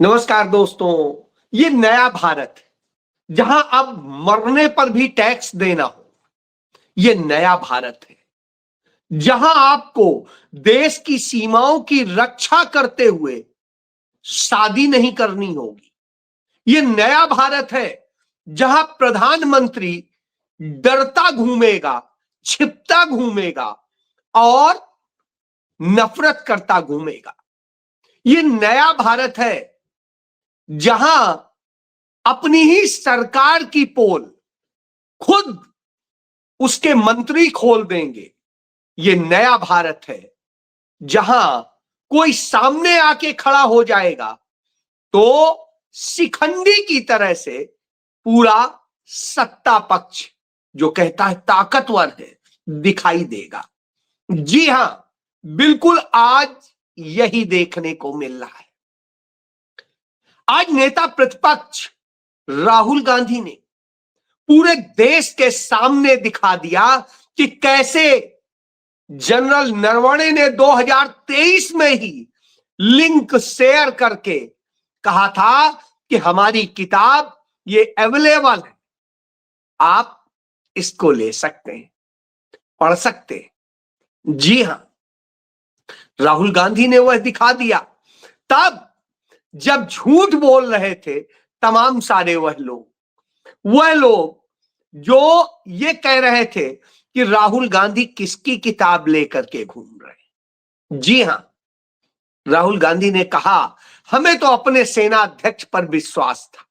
नमस्कार दोस्तों। ये नया भारत है जहां अब मरने पर भी टैक्स देना हो। ये नया भारत है जहां आपको देश की सीमाओं की रक्षा करते हुए शादी नहीं करनी होगी। ये नया भारत है जहां प्रधानमंत्री डरता घूमेगा, छिपता घूमेगा और नफरत करता घूमेगा। ये नया भारत है जहां अपनी ही सरकार की पोल खुद उसके मंत्री खोल देंगे। ये नया भारत है जहां कोई सामने आके खड़ा हो जाएगा तो शिखंडी की तरह से पूरा सत्ता पक्ष जो कहता है ताकतवर है दिखाई देगा। जी हां, बिल्कुल आज यही देखने को मिल रहा है। आज नेता प्रतिपक्ष राहुल गांधी ने पूरे देश के सामने दिखा दिया कि कैसे जनरल नरवणे ने 2023 में ही लिंक शेयर करके कहा था कि हमारी किताब ये अवेलेबल है, आप इसको ले सकते हैं, पढ़ सकते हैं। जी हां, राहुल गांधी ने वह दिखा दिया तब जब झूठ बोल रहे थे तमाम सारे वह लोग जो ये कह रहे थे कि राहुल गांधी किसकी किताब लेकर के घूम रहे हैं। जी हां, राहुल गांधी ने कहा हमें तो अपने सेना अध्यक्ष पर विश्वास था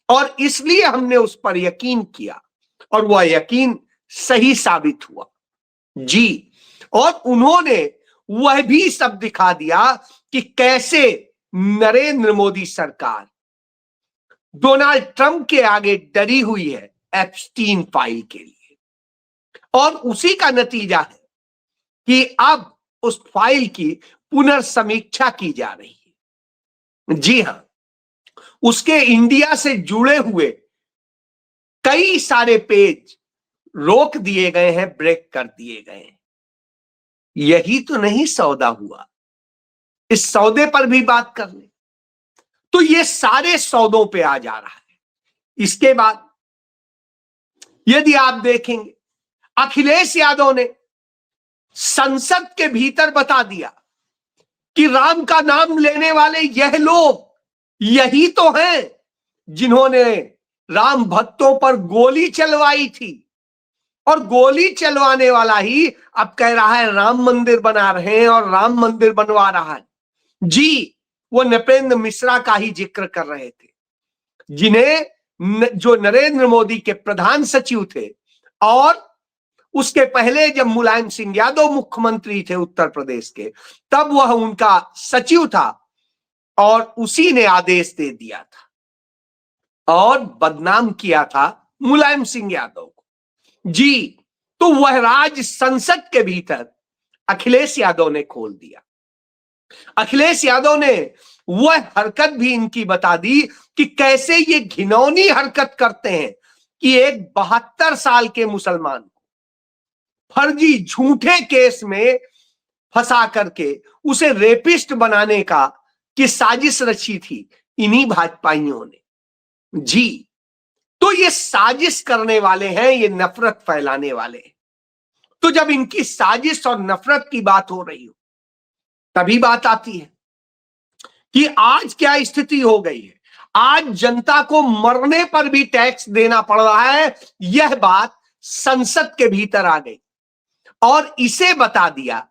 और इसलिए हमने उस पर यकीन किया और वह यकीन सही साबित हुआ। जी, और उन्होंने वह भी सब दिखा दिया कि कैसे नरेंद्र मोदी सरकार डोनाल्ड ट्रंप के आगे डरी हुई है एप्स्टीन फाइल के लिए, और उसी का नतीजा है कि अब उस फाइल की पुनर्समीक्षा की जा रही है। जी हां, उसके इंडिया से जुड़े हुए कई सारे पेज रोक दिए गए हैं, ब्रेक कर दिए गए हैं। यही तो नहीं सौदा हुआ, इस सौदे पर भी बात कर ले। तो ये सारे सौदों पे आ जा रहा है। इसके बाद यदि आप देखेंगे, अखिलेश यादव ने संसद के भीतर बता दिया कि राम का नाम लेने वाले यह लोग यही तो हैं जिन्होंने राम भक्तों पर गोली चलवाई थी, और गोली चलवाने वाला ही अब कह रहा है राम मंदिर बना रहे हैं और राम मंदिर बनवा रहा है। जी, वो नृपेंद्र मिश्रा का ही जिक्र कर रहे थे, जो नरेंद्र मोदी के प्रधान सचिव थे, और उसके पहले जब मुलायम सिंह यादव मुख्यमंत्री थे उत्तर प्रदेश के, तब वह उनका सचिव था और उसी ने आदेश दे दिया था और बदनाम किया था मुलायम सिंह यादव को। जी, तो वह राज संसद के भीतर अखिलेश यादव ने खोल दिया। अखिलेश यादव ने वह हरकत भी इनकी बता दी कि कैसे ये घिनौनी हरकत करते हैं कि एक 72 साल के मुसलमान को फर्जी झूठे केस में फंसा करके उसे रेपिस्ट बनाने का की साजिश रची थी इन्हीं भाजपाइयों ने। जी, तो ये साजिश करने वाले हैं, ये नफरत फैलाने वाले हैं। तो जब इनकी साजिश और नफरत की बात हो रही हो तभी बात आती है कि आज क्या स्थिति हो गई है। आज जनता को मरने पर भी टैक्स देना पड़ रहा है, यह बात संसद के भीतर आ गई और इसे बता दिया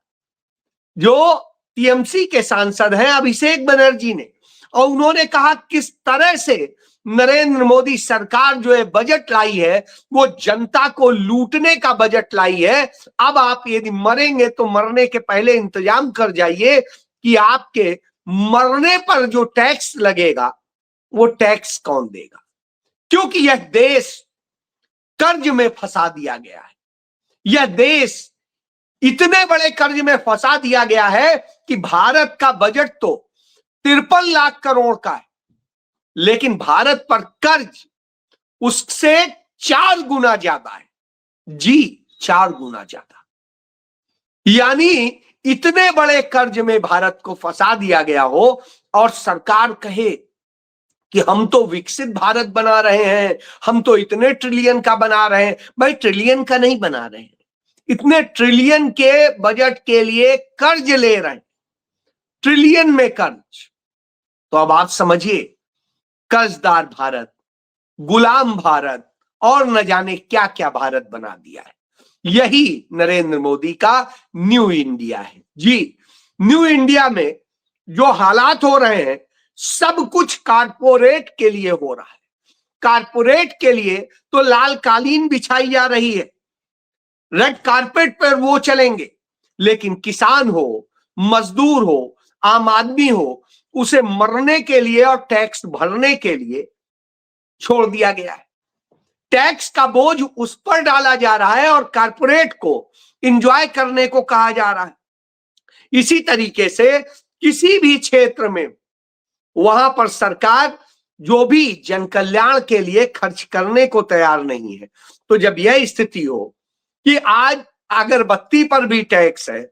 जो टीएमसी के सांसद हैं अभिषेक बनर्जी ने, और उन्होंने कहा किस तरह से नरेंद्र मोदी सरकार जो है बजट लाई है वो जनता को लूटने का बजट लाई है। अब आप यदि मरेंगे तो मरने के पहले इंतजाम कर जाइए कि आपके मरने पर जो टैक्स लगेगा वो टैक्स कौन देगा, क्योंकि यह देश कर्ज में फंसा दिया गया है। यह देश इतने बड़े कर्ज में फंसा दिया गया है कि भारत का बजट तो 53 लाख करोड़ का है, लेकिन भारत पर कर्ज उससे 4 गुना ज्यादा है। जी, 4 गुना ज्यादा। यानी इतने बड़े कर्ज में भारत को फंसा दिया गया हो और सरकार कहे कि हम तो विकसित भारत बना रहे हैं, हम तो इतने ट्रिलियन का बना रहे हैं। भाई ट्रिलियन का नहीं बना रहे हैं, इतने ट्रिलियन के बजट के लिए कर्ज ले रहे हैं, ट्रिलियन में कर्ज। तो अब आप समझिए, कर्जदार भारत, गुलाम भारत और न जाने क्या क्या भारत बना दिया है। यही नरेंद्र मोदी का न्यू इंडिया है। जी, न्यू इंडिया में जो हालात हो रहे हैं सब कुछ कारपोरेट के लिए हो रहा है। कारपोरेट के लिए तो लाल कालीन बिछाई जा रही है, रेड कारपेट पर वो चलेंगे, लेकिन किसान हो, मजदूर हो, आम आदमी हो, उसे मरने के लिए और टैक्स भरने के लिए छोड़ दिया गया है। टैक्स का बोझ उस पर डाला जा रहा है और कारपोरेट को एंजॉय करने को कहा जा रहा है। इसी तरीके से किसी भी क्षेत्र में वहां पर सरकार जो भी जन कल्याण के लिए खर्च करने को तैयार नहीं है। तो जब यह स्थिति हो कि आज अगरबत्ती पर भी टैक्स है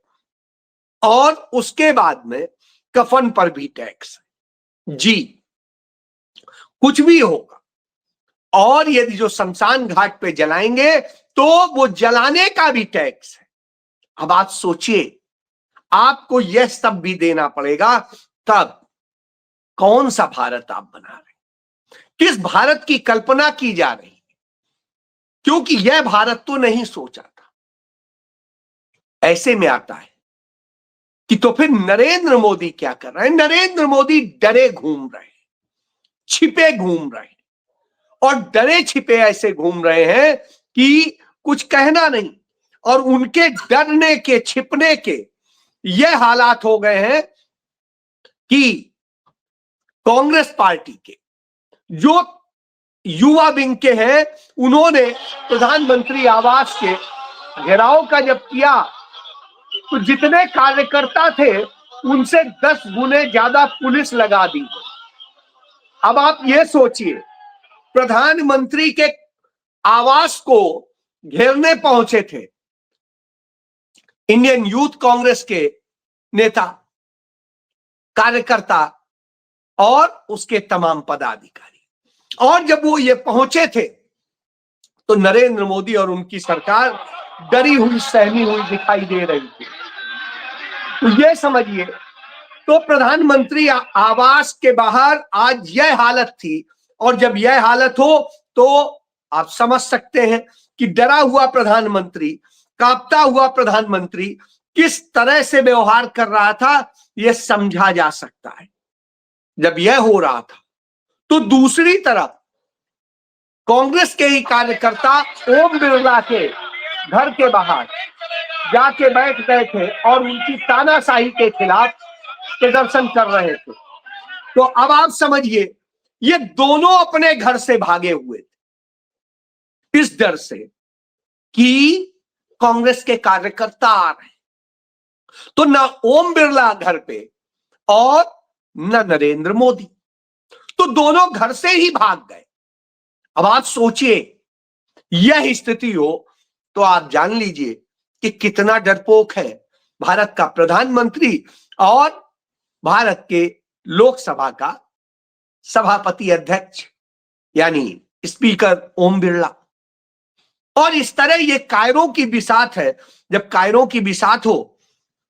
और उसके बाद में कफन पर भी टैक्स है, जी कुछ भी होगा। और यदि जो शमशान घाट पे जलाएंगे तो वो जलाने का भी टैक्स है। अब आप सोचिए, आपको यह सब भी देना पड़ेगा, तब कौन सा भारत आप बना रहे हैं, किस भारत की कल्पना की जा रही है? क्योंकि यह भारत तो नहीं सोचा था। ऐसे में आता है कि तो फिर नरेंद्र मोदी क्या कर रहे हैं? नरेंद्र मोदी डरे घूम रहे हैं, छिपे घूम रहे हैं, और डरे छिपे ऐसे घूम रहे हैं कि कुछ कहना नहीं। और उनके डरने के, छिपने के ये हालात हो गए हैं कि कांग्रेस पार्टी के जो युवा विंग के हैं, उन्होंने प्रधानमंत्री आवास के घेराव का जब किया तो जितने कार्यकर्ता थे उनसे 10 गुने ज्यादा पुलिस लगा दी। अब आप ये सोचिए, प्रधानमंत्री के आवास को घेरने पहुंचे थे इंडियन यूथ कांग्रेस के नेता, कार्यकर्ता और उसके तमाम पदाधिकारी। और जब वो ये पहुंचे थे तो नरेंद्र मोदी और उनकी सरकार डरी हुई, सहमी हुई दिखाई दे रही थी। तो ये समझिए, तो प्रधानमंत्री आवास के बाहर आज यह हालत थी। और जब यह हालत हो तो आप समझ सकते हैं कि डरा हुआ प्रधानमंत्री, कांपता हुआ प्रधानमंत्री किस तरह से व्यवहार कर रहा था, यह समझा जा सकता है। जब यह हो रहा था तो दूसरी तरफ कांग्रेस के ही कार्यकर्ता ओम बिरला के घर के बाहर जाके बैठ गए थे और उनकी तानाशाही के खिलाफ प्रदर्शन कर रहे थे। तो अब आप समझिए, ये दोनों अपने घर से भागे हुए थे इस डर से कि कांग्रेस के कार्यकर्ता आ रहे हैं। तो ना ओम बिरला घर पे और न नरेंद्र मोदी, तो दोनों घर से ही भाग गए। अब आप सोचिए, यह स्थिति हो तो आप जान लीजिए कि कितना डरपोक है भारत का प्रधानमंत्री और भारत के लोकसभा का सभापति अध्यक्ष यानी स्पीकर ओम बिरला। और इस तरह ये कायरों की बिसात है। जब कायरों की बिसात हो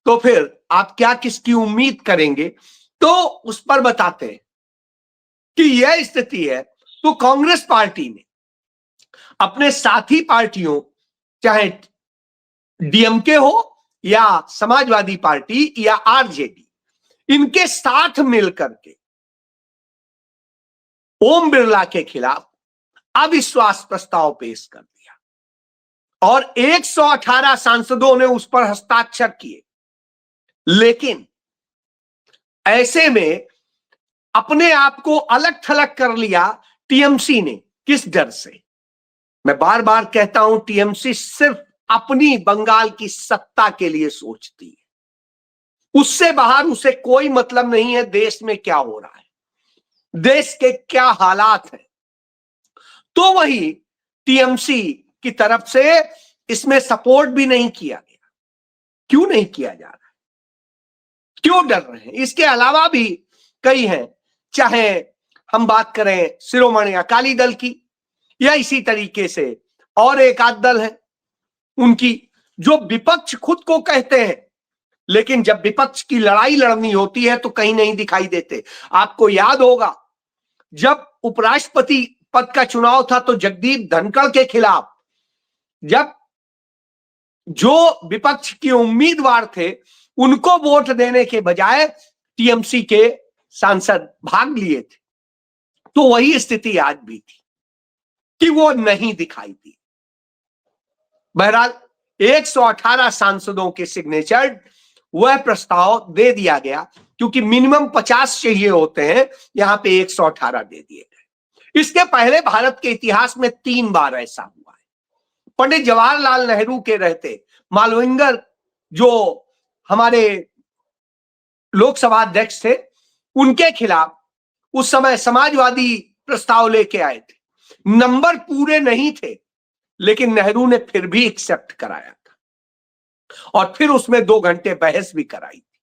तो फिर आप क्या किसकी उम्मीद करेंगे? तो उस पर बताते हैं कि यह स्थिति है तो कांग्रेस पार्टी ने अपने साथी पार्टियों, चाहे डीएमके हो या समाजवादी पार्टी या आरजेडी, इनके साथ मिलकर के ओम बिरला के खिलाफ अविश्वास प्रस्ताव पेश कर दिया और 118 सांसदों ने उस पर हस्ताक्षर किए। लेकिन ऐसे में अपने आप को अलग थलग कर लिया टीएमसी ने। किस डर से? मैं बार बार कहता हूं, टीएमसी सिर्फ अपनी बंगाल की सत्ता के लिए सोचती है, उससे बाहर उसे कोई मतलब नहीं है देश में क्या हो रहा है, देश के क्या हालात हैं। तो वही टीएमसी की तरफ से इसमें सपोर्ट भी नहीं किया गया। क्यों नहीं किया जा रहा है? क्यों डर रहे हैं? इसके अलावा भी कई हैं, चाहे हम बात करें शिरोमणि अकाली दल की, या इसी तरीके से और एक आध दल है उनकी, जो विपक्ष खुद को कहते हैं, लेकिन जब विपक्ष की लड़ाई लड़नी होती है तो कहीं नहीं दिखाई देते। आपको याद होगा जब उपराष्ट्रपति पद का चुनाव था तो जगदीप धनखड़ के खिलाफ जब जो विपक्ष के उम्मीदवार थे उनको वोट देने के बजाय टीएमसी के सांसद भाग लिए थे, तो वही स्थिति आज भी थी कि वो नहीं दिखाई दी। बहरहाल 118 सांसदों के सिग्नेचर वह प्रस्ताव दे दिया गया, क्योंकि मिनिमम 50 चाहिए होते हैं, यहां पे 118 दे दिए गए। इसके पहले भारत के इतिहास में 3 बार ऐसा हुआ है। पंडित जवाहरलाल नेहरू के रहते मालविंगर जो हमारे लोकसभा अध्यक्ष थे, उनके खिलाफ उस समय समाजवादी प्रस्ताव लेके आए थे, नंबर पूरे नहीं थे, लेकिन नेहरू ने फिर भी एक्सेप्ट कराया था और फिर उसमें 2 घंटे बहस भी कराई थी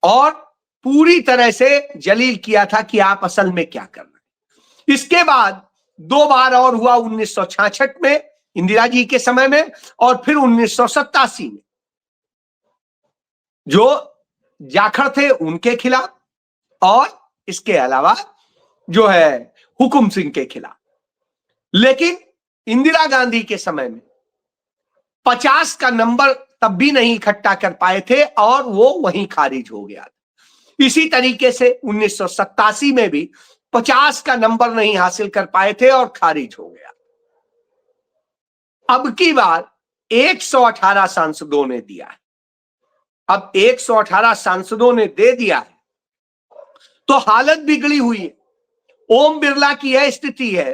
और पूरी तरह से जलील किया था कि आप असल में क्या कर रहे हैं। इसके बाद 2 बार और हुआ, 1966 में इंदिरा जी के समय में और फिर 1987 में जो जाखड़ थे उनके खिलाफ, और इसके अलावा जो है हुकुम सिंह के खिलाफ। लेकिन इंदिरा गांधी के समय में 50 का नंबर तब भी नहीं इकट्ठा कर पाए थे और वो वहीं खारिज हो गया। इसी तरीके से 1987 में भी 50 का नंबर नहीं हासिल कर पाए थे और खारिज हो गया। अब की बार 118 सांसदों ने दिया है। अब 118 सांसदों ने दे दिया है तो हालत बिगड़ी हुई है। ओम बिरला की यह स्थिति है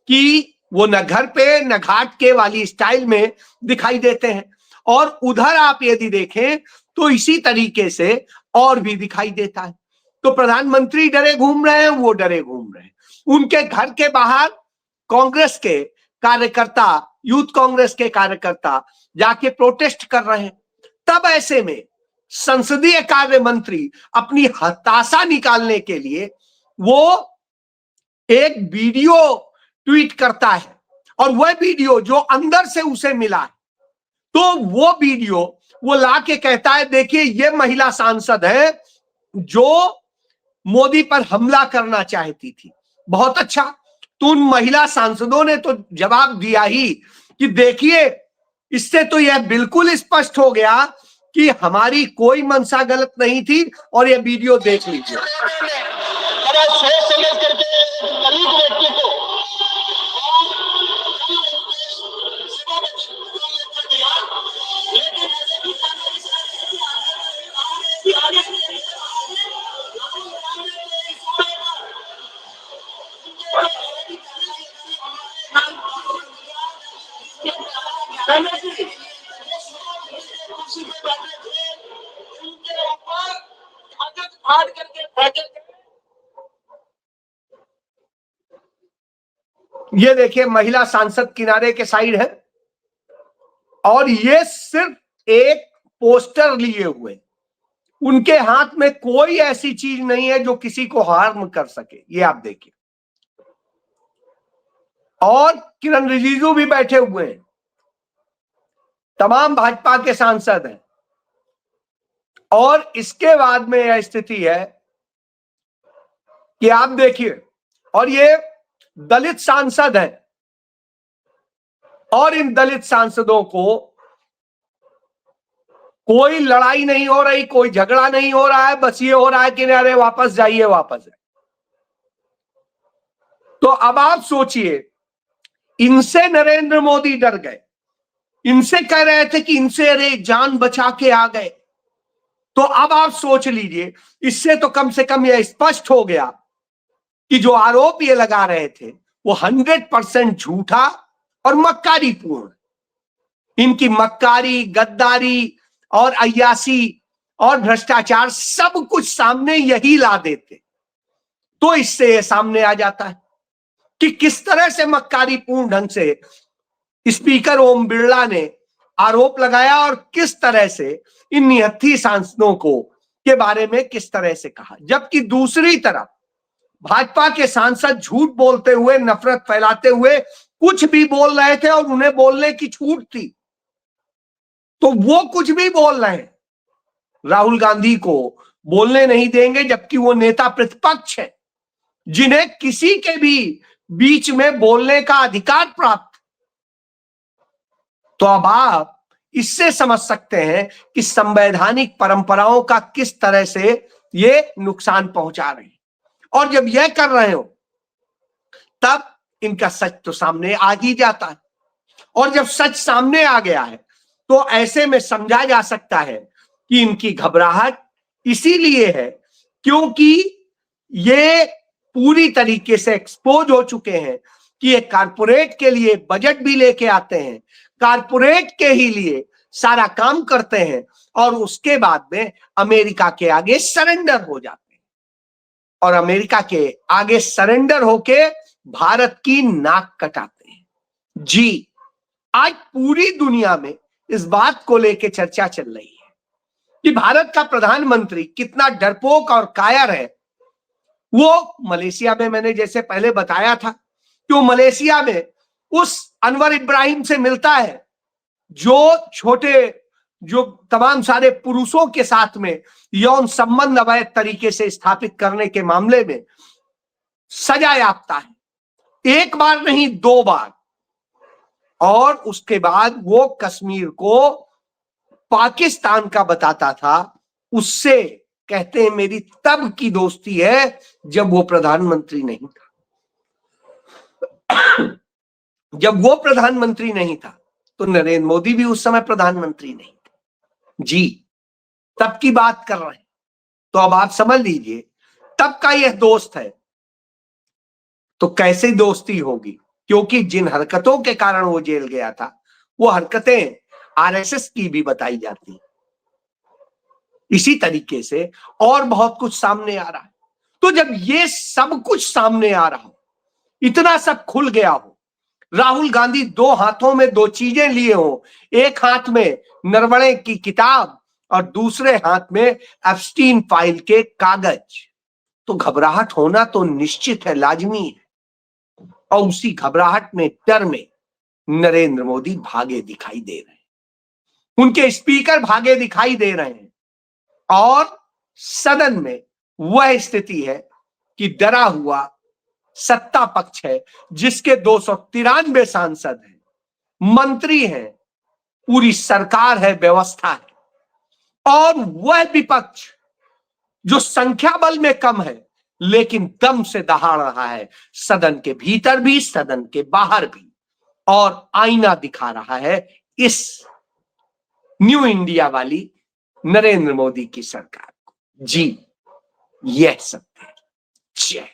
कि वो न घर पे न घाट के वाली स्टाइल में दिखाई देते हैं, और उधर आप यदि देखें तो इसी तरीके से और भी दिखाई देता है। तो प्रधानमंत्री डरे घूम रहे हैं, वो डरे घूम रहे हैं। उनके घर के बाहर कांग्रेस के कार्यकर्ता, यूथ कांग्रेस के कार्यकर्ता जाके प्रोटेस्ट कर रहे हैं। तब ऐसे में संसदीय कार्य मंत्री अपनी हताशा निकालने के लिए वो एक वीडियो ट्वीट करता है, और वह वीडियो जो अंदर से उसे मिला है, तो वो वीडियो वो लाके कहता है, देखिए ये महिला सांसद है जो मोदी पर हमला करना चाहती थी। बहुत अच्छा, तो उन महिला सांसदों ने तो जवाब दिया ही कि देखिए इससे तो यह बिल्कुल स्पष्ट हो गया कि हमारी कोई मंशा गलत नहीं थी, और यह वीडियो देख लीजिए। सोच समझ करके दलित व्यक्ति को ये देखिए महिला सांसद किनारे के साइड है, और ये सिर्फ एक पोस्टर लिए हुए, उनके हाथ में कोई ऐसी चीज नहीं है जो किसी को हार्म कर सके। ये आप देखिए, और किरण रिजिजू भी बैठे हुए हैं, तमाम भाजपा के सांसद हैं, और इसके बाद में यह स्थिति है कि आप देखिए, और ये दलित सांसद हैं, और इन दलित सांसदों को कोई लड़ाई नहीं हो रही, कोई झगड़ा नहीं हो रहा है, बस ये हो रहा है कि अरे वापस जाइए, वापस है। तो अब आप सोचिए, इनसे नरेंद्र मोदी डर गए, इनसे कह रहे थे कि इनसे अरे जान बचा के आ गए। तो अब आप सोच लीजिए, इससे तो कम से कम यह स्पष्ट हो गया कि जो आरोप ये लगा रहे थे वो 100% झूठा और मक्कारी पूर्ण। इनकी मक्कारी, गद्दारी और अय्यासी और भ्रष्टाचार सब कुछ सामने यही ला देते, तो इससे यह सामने आ जाता है कि किस तरह से मक्कारी पूर्ण ढंग से स्पीकर ओम बिरला ने आरोप लगाया और किस तरह से इन निहत्थी सांसदों को के बारे में किस तरह से कहा, जबकि दूसरी तरफ भाजपा के सांसद झूठ बोलते हुए, नफरत फैलाते हुए कुछ भी बोल रहे थे और उन्हें बोलने की छूट थी, तो वो कुछ भी बोल रहे हैं। राहुल गांधी को बोलने नहीं देंगे, जबकि वो नेता प्रतिपक्ष है जिन्हें किसी के भी बीच में बोलने का अधिकार प्राप्त। तो अब आप इससे समझ सकते हैं कि संवैधानिक परंपराओं का किस तरह से ये नुकसान पहुंचा रहे हैं। और जब यह कर रहे हो तब इनका सच तो सामने आ ही जाता है, और जब सच सामने आ गया है तो ऐसे में समझा जा सकता है कि इनकी घबराहट इसीलिए है क्योंकि ये पूरी तरीके से एक्सपोज हो चुके हैं कि ये कारपोरेट के लिए बजट भी लेके आते हैं, कारपोरेट के ही लिए सारा काम करते हैं और उसके बाद में अमेरिका के आगे सरेंडर हो जाते हैं, और अमेरिका के आगे सरेंडर होके भारत की नाक कटाते हैं। जी, आज पूरी दुनिया में इस बात को लेकर चर्चा चल रही है कि भारत का प्रधानमंत्री कितना डरपोक और कायर है। वो मलेशिया में, मैंने जैसे पहले बताया था कि वो मलेशिया में उस अनवर इब्राहिम से मिलता है जो तमाम सारे पुरुषों के साथ में यौन संबंध अवैध तरीके से स्थापित करने के मामले में सजा याफ्ता है, एक बार नहीं 2 बार। और उसके बाद वो कश्मीर को पाकिस्तान का बताता था। उससे कहते हैं मेरी तब की दोस्ती है जब वो प्रधानमंत्री नहीं था। जब वो प्रधानमंत्री नहीं था तो नरेंद्र मोदी भी उस समय प्रधानमंत्री नहीं थे। जी, तब की बात कर रहे हैं। तो अब आप समझ लीजिए तब का यह दोस्त है तो कैसे दोस्ती होगी, क्योंकि जिन हरकतों के कारण वो जेल गया था वो हरकतें आरएसएस की भी बताई जाती। इसी तरीके से और बहुत कुछ सामने आ रहा है। तो जब ये सब कुछ सामने आ रहा हो, इतना सब खुल गया हो, राहुल गांधी 2 हाथों में 2 चीजें लिए हो, एक हाथ में नरवणे की किताब और दूसरे हाथ में एप्स्टीन फाइल के कागज, तो घबराहट होना तो निश्चित है, लाजमी है। और उसी घबराहट में, डर में नरेंद्र मोदी भागे दिखाई दे रहे हैं, उनके स्पीकर भागे दिखाई दे रहे हैं, और सदन में वह स्थिति है कि डरा हुआ सत्ता पक्ष है जिसके 293 सांसद हैं, मंत्री हैं, पूरी सरकार है, व्यवस्था है, और वह विपक्ष जो संख्या बल में कम है लेकिन दम से दहाड़ रहा है, सदन के भीतर भी सदन के बाहर भी, और आईना दिखा रहा है इस न्यू इंडिया वाली नरेंद्र मोदी की सरकार को। जी, यह सत्य है। जय